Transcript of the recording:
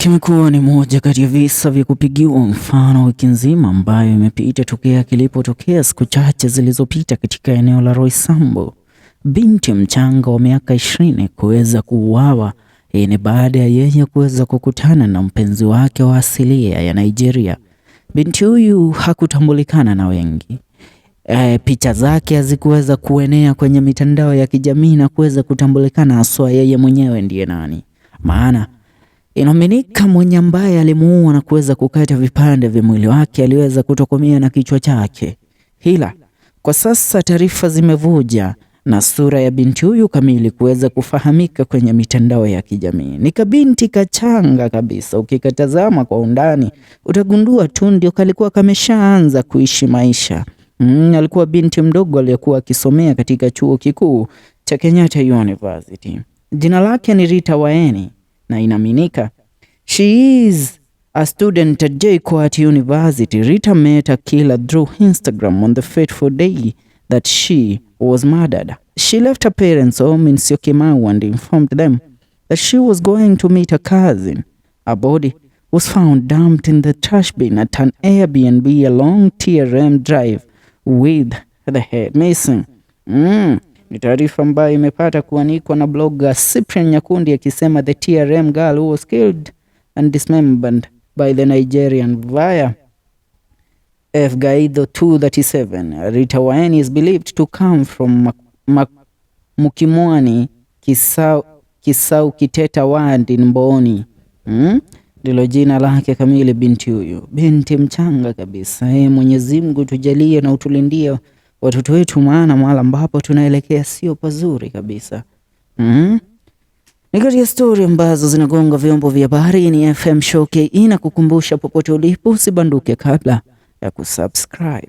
Kimekuwa ni moja kati ya visa vya kupigiwa mfano wiki nzima ambayo imepita tokea kilipotokea siku chache zilizopita katika eneo la Roysambu. Binti mchanga wa miaka 20 kuweza kuuawa. Hii ni baada ya yeye kuweza kukutana na mpenzi wake wa asilia ya Nigeria. Binti huyu hakutambulikana na wengi. Picha zake hazikuweza kuenea kwenye mitandao ya kijamii na kuweza kutambulikana haswa yeye mwenyewe ndiye nani. Maana inaaminika mwenye ambaye alimuua na kuweza kukata vipande vya mwili wake aliweza kutokomea na kichwa chake. Hila kwa sasa taarifa zimevuja na sura ya binti huyu kamili kuweza kufahamika kwenye mitandao ya kijamii. Ni kabinti kachanga kabisa, ukikatazama kwa undani utagundua tu ndio kalikuwa kameshaanza kuishi maisha. Alikuwa binti mdogo aliyekuwa akisomea katika chuo kikuu cha Kenyatta University. Jina lake ni Rita Waeni na inaaminika she is a student at JKUAT University. Rita met a killer through Instagram on the fateful day that she was murdered. She left her parents' home in Syokimau and informed them that she was going to meet a cousin. Her body was found dumped in the trash bin at an Airbnb along TRM Drive with the head missing. Ni taarifa ambayo imepata kuanikwa na blogger Cyprian Nyakundi akisema the TRM girl who was killed and dismembered by the Nigerian via F-Gaido 237. Rita Waeni is believed to come from Mukimwani, Kisau Kiteta Ward in Mboni. Ndilo jina lake kamili binti huyu. Binti mchanga kabisa. Mwenyezi Mungu tujalie na utulindie watoto wetu, maana mahali ambapo tunaelekea sio pazuri kabisa. Ni kati ya story ambazo zinagonga vyombo vya habari. Ni FM Show KE na kukumbusha popote ulipo usibanduke kabla ya kusubscribe.